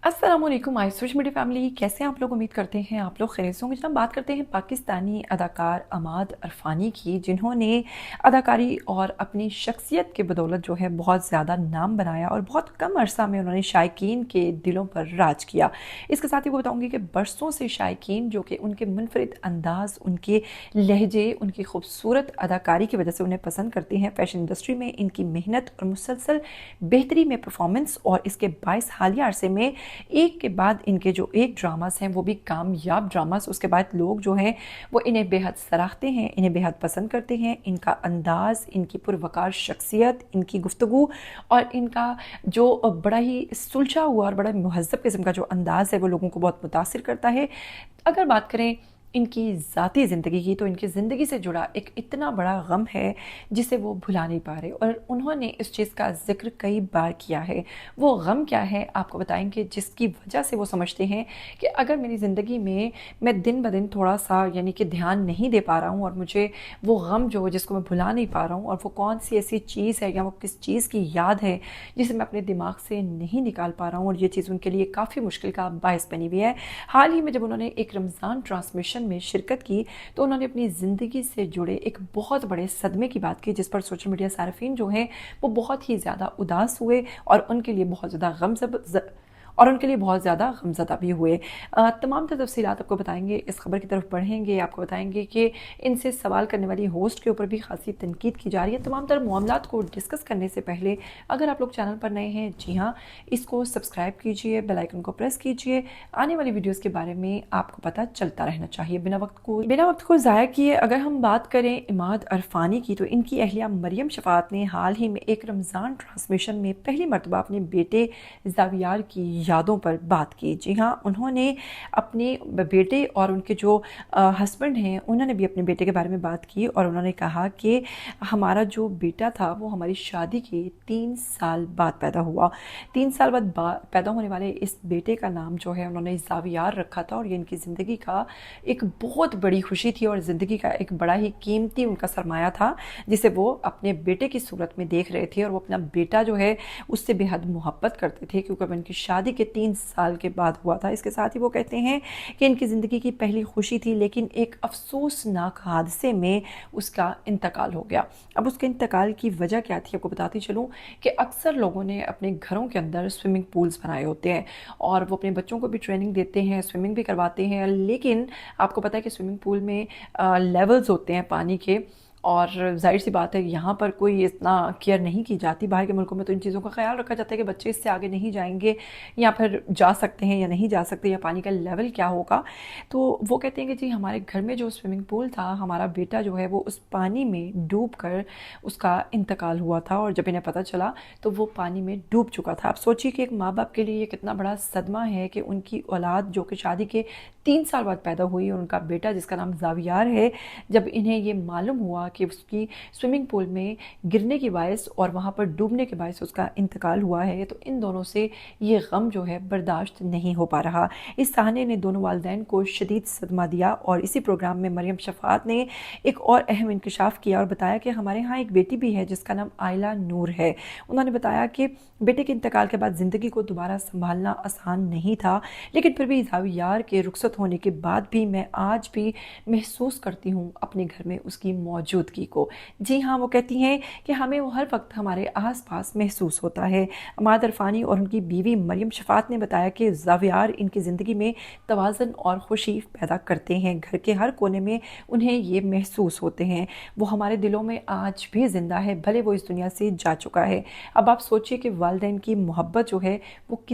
अस्सलाम वालेकुम my social media family, कैसे हैं आप लोग। उम्मीद करते हैं आप लोग खैरियत से होंगे। जब हम बात करते हैं पाकिस्तानी अदाकार अमाद अरफानी की, जिन्होंने अदाकारी और अपनी शख्सियत के बदौलत जो है बहुत ज़्यादा नाम बनाया और बहुत कम अरसा में उन्होंने शायकीन के दिलों पर राज किया। इसके साथ ही वो बताऊँगी कि बरसों से शायकीन जो कि उनके मुनफरिद अंदाज़, उनके लहजे, उनकी खूबसूरत अदाकारी की वजह से उन्हें पसंद करते हैं। फ़ैशन इंडस्ट्री में इनकी मेहनत और मुसलसल बेहतरी में परफॉर्मेंस और इसके बायस हालिया अरसे में एक के बाद इनके जो एक ड्रामास हैं वो भी कामयाब ड्रामास, उसके बाद लोग जो हैं वो इन्हें बेहद सराहते हैं, इन्हें बेहद पसंद करते हैं। इनका अंदाज़, इनकी पुरवकार शख्सियत, इनकी गुफ्तगू और इनका जो बड़ा ही सुलझा हुआ और बड़ा मुहज़्ज़ब किस्म का जो अंदाज़ है वो लोगों को बहुत मुतासिर करता है। अगर बात करें इनकी ज़ाती ज़िंदगी की, तो इनकी ज़िंदगी से जुड़ा एक इतना बड़ा गम है जिसे वो भुला नहीं पा रहे और उन्होंने इस चीज़ का ज़िक्र कई बार किया है। वो गम क्या है आपको बताएंगे, जिसकी वजह से वो समझते हैं कि अगर मेरी ज़िंदगी में मैं दिन ब दिन थोड़ा सा यानी कि ध्यान नहीं दे पा रहा हूँ और मुझे वो गम जो जिसको मैं भुला नहीं पा रहा हूँ, और वो कौन सी ऐसी चीज़ है या वो किस चीज़ की याद है जिसे मैं अपने दिमाग से नहीं निकाल पा रहा हूँ, और ये चीज़ उनके लिए काफ़ी मुश्किल का बायस बनी हुई है। हाल ही में जब उन्होंने एक रमज़ान ट्रांसमिशन में शिरकत की तो उन्होंने अपनी ज़िंदगी से जुड़े एक बहुत बड़े सदमे की बात की, जिस पर सोशल मीडिया सार्फिन जो हैं वो बहुत ही ज़्यादा उदास हुए और उनके लिए बहुत ज़्यादा गमज़दा भी हुए। तमाम तफसीलात आपको बताएंगे, इस खबर की तरफ बढ़ेंगे, आपको बताएंगे कि इनसे सवाल करने वाली होस्ट के ऊपर भी खासी तनकीद की जा रही है। तमाम तरह मामलात को डिस्कस करने से पहले अगर आप लोग चैनल पर नए हैं, जी हाँ, इसको सब्सक्राइब कीजिए, बेल आइकन को प्रेस कीजिए। आने वाली वीडियोज़ के बारे में आपको पता चलता रहना चाहिए। बिना वक्त को ज़ाया किए अगर हम बात करें इमाद अरफानी की, तो इनकी अहलिया मरियम शफात ने हाल ही में एक रमज़ान ट्रांसमिशन में पहली मरतबा अपने बेटे ज़ावियार की यादों पर बात की। जी हाँ, उन्होंने अपने बेटे और उनके जो हस्बैंड हैं उन्होंने भी अपने बेटे के बारे में बात की और उन्होंने कहा कि हमारा जो बेटा था वो हमारी शादी के 3 साल बाद पैदा हुआ। 3 साल बाद पैदा होने वाले इस बेटे का नाम जो है उन्होंने ज़ावियार रखा था, और ये इनकी ज़िंदगी का एक बहुत बड़ी खुशी थी और ज़िंदगी का एक बड़ा ही कीमती उनका सरमाया था, जिसे वो अपने बेटे की सूरत में देख रहे थे। और वो अपना बेटा जो है उससे बेहद मोहब्बत करते थे, क्योंकि उनकी शादी के 3 साल के बाद हुआ था। इसके साथ ही वो कहते हैं कि इनकी ज़िंदगी की पहली खुशी थी, लेकिन एक अफसोसनाक हादसे में उसका इंतकाल हो गया। अब उसके इंतकाल की वजह क्या थी आपको बताती चलूँ कि अक्सर लोगों ने अपने घरों के अंदर स्विमिंग पूल्स बनाए होते हैं और वो अपने बच्चों को भी ट्रेनिंग देते हैं, स्विमिंग भी करवाते हैं, लेकिन आपको पता है कि स्विमिंग पूल में लेवल्स होते हैं पानी के, और जाहिर सी बात है यहाँ पर कोई इतना केयर नहीं की जाती। बाहर के मुल्कों में तो इन चीज़ों का ख्याल रखा जाता है कि बच्चे इससे आगे नहीं जाएंगे या फिर जा सकते हैं या नहीं जा सकते, या पानी का लेवल क्या होगा। तो वो कहते हैं कि जी हमारे घर में जो स्विमिंग पूल था, हमारा बेटा जो है वो उस पानी में डूब कर उसका इंतकाल हुआ था, और जब इन्हें पता चला तो वो पानी में डूब चुका था। आप सोचिए कि एक माँ बाप के लिए ये कितना बड़ा सदमा है कि उनकी औलाद जो कि शादी के 3 साल बाद पैदा हुई और उनका बेटा जिसका नाम ज़ावियार है, जब इन्हें ये मालूम हुआ कि उसकी स्विमिंग पूल में गिरने की बायस और वहाँ पर डूबने के बायस उसका इंतकाल हुआ है, तो इन दोनों से ये गम जो है बर्दाश्त नहीं हो पा रहा। इस सहाने ने दोनों वालिदैन को शदीद सदमा दिया, और इसी प्रोग्राम में मरियम शफात ने एक और अहम इंकशाफ किया और बताया कि हमारे यहाँ एक बेटी भी है जिसका नाम आयला नूर है। उन्होंने बताया कि बेटे के इंतकाल के बाद ज़िंदगी को दोबारा संभालना आसान नहीं था, लेकिन फिर भी ज़ावियार के रुखसत होने के बाद भी मैं आज भी महसूस करती हूँ अपने घर में उसकी मौजूदगी को। जी हाँ, वो कहती हैं कि हमें वो हर वक्त हमारे आसपास महसूस होता है। अमाद अरफानी और उनकी बीवी मरियम शफात ने बताया कि ज़ावियार इनकी ज़िंदगी में तवाज़ुन और खुशी पैदा करते हैं। घर के हर कोने में उन्हें ये महसूस होते हैं। वो हमारे दिलों में आज भी ज़िंदा है, भले वो इस दुनिया से जा चुका है। अब आप सोचिए कि वालिदैन की मोहब्बत जो है वो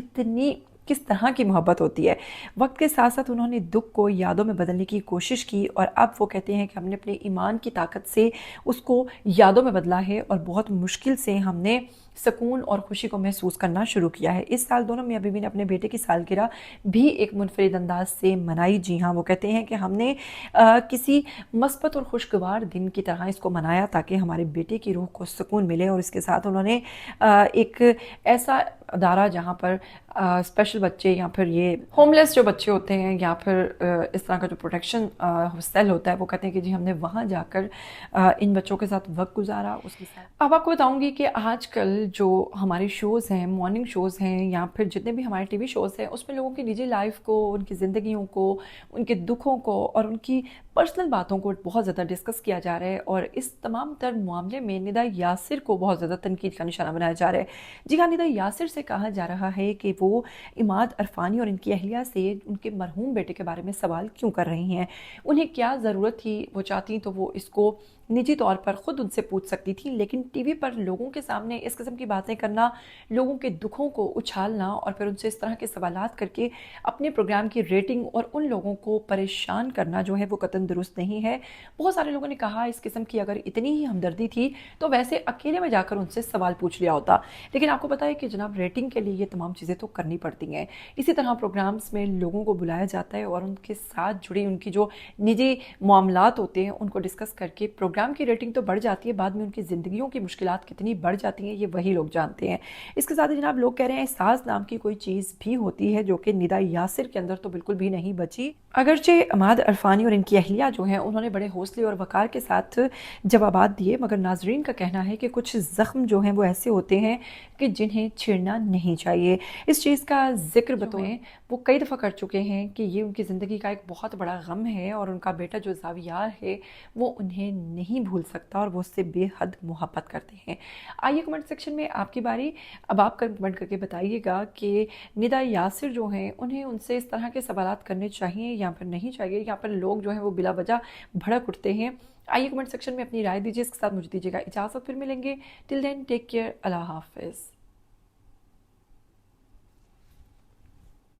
किस तरह की मोहब्बत होती है। वक्त के साथ साथ उन्होंने दुख को यादों में बदलने की कोशिश की, और अब वो कहते हैं कि हमने अपने ईमान की ताकत से उसको यादों में बदला है और बहुत मुश्किल से हमने सुकून और खुशी को महसूस करना शुरू किया है। इस साल दोनों मियां बीवी ने अपने बेटे की सालगिरह भी एक मुनफरिद अंदाज से मनाई। जी हाँ, वो कहते हैं कि हमने किसी मस्बत और खुशगवार दिन की तरह इसको मनाया ताकि हमारे बेटे की रूह को सुकून मिले। और इसके साथ उन्होंने एक ऐसा अदारा जहाँ पर स्पेशल बच्चे या फिर ये होमलेस जो बच्चे होते हैं या फिर इस तरह का जो प्रोटेक्शन सेल होता है, वो कहते हैं कि जी हमने वहाँ जाकर इन बच्चों के साथ वक्त गुजारा। उसके साथ अब आपको बताऊंगी कि आजकल کل جو ہمارے شوز ہیں، مارننگ شوز ہیں یا پھر جتنے بھی ہمارے ٹی وی شوز ہیں، اس میں لوگوں کی نجی لائف کو، ان کی زندگیوں کو، ان کے دکھوں کو اور ان کی پرسنل باتوں کو بہت زیادہ ڈسکس کیا جا رہا ہے، اور اس تمام تر معاملے میں ندا یاسر کو بہت زیادہ تنقید کا نشانہ بنایا جا رہا ہے۔ جی ہاں، ندا یاسر سے کہا جا رہا ہے کہ وہ عماد عرفانی اور ان کی اہلیہ سے ان کے مرحوم بیٹے کے بارے میں سوال کیوں کر رہی ہیں، انہیں کیا ضرورت تھی، وہ چاہتی تو وہ اس کو نجی طور پر خود ان سے پوچھ سکتی تھی، لیکن ٹی وی پر لوگوں کے سامنے اس قسم کی باتیں کرنا، لوگوں کے دکھوں کو اچھالنا اور پھر ان سے اس طرح کے سوالات کر کے اپنے پروگرام کی ریٹنگ اور ان لوگوں کو پریشان کرنا جو ہے وہ قطعاً درست نہیں ہے۔ بہت سارے لوگوں نے کہا اس قسم کی اگر اتنی ہی ہمدردی تھی تو ویسے اکیلے میں جا کر ان سے سوال پوچھ لیا ہوتا، لیکن آپ کو پتا ہے کہ جناب ریٹنگ کے لیے یہ تمام چیزیں تو کرنی پڑتی ہیں۔ اسی طرح پروگرامز میں لوگوں کو بلایا جاتا ہے اور ان کے ساتھ جڑی ان کی جو نجی معاملات ہوتے ہیں ان کو ڈسکس کر کے پروگرام کی ریٹنگ تو بڑھ جاتی ہے، بعد میں ان کی زندگیوں کی مشکلات کتنی بڑھ جاتی ہیں یہ وہی لوگ جانتے ہیں۔ اس کے ساتھ ہی جناب لوگ کہہ رہے ہیں احساس نام کی کوئی چیز بھی ہوتی ہے جو کہ ندا یاسر کے اندر تو بالکل بھی نہیں بچی۔ اگرچہ عماد عرفانی اور ان کی اہلیہ جو ہیں انہوں نے بڑے حوصلے اور وقار کے ساتھ جوابات دیے، مگر ناظرین کا کہنا ہے کہ کچھ زخم جو ہیں وہ ایسے ہوتے ہیں کہ جنہیں چھیڑنا نہیں چاہیے۔ اس چیز کا ذکر بطور وہ کئی دفعہ کر چکے ہیں کہ یہ ان کی زندگی کا ایک بہت بڑا غم ہے اور ان کا بیٹا جو زاویار ہے وہ انہیں نہیں بھول سکتا اور وہ اس سے بے حد محبت کرتے ہیں۔ آئیے کمنٹ سیکشن میں آپ کی باری، اب آپ کمنٹ کر کے بتائیے گا کہ ندا یاسر جو ہیں انہیں ان سے اس طرح کے سوالات کرنے چاہیے یا پھر نہیں چاہیے، یا پھر لوگ جو ہیں وہ بلا وجہ بھڑک اٹھتے ہیں۔ آئیے کمنٹ سیکشن میں اپنی رائے دیجیے، اس کے ساتھ مجھے دیجیے گا اجازت، پھر ملیں گے۔ ٹل دین ٹیک کیئر، اللہ حافظ۔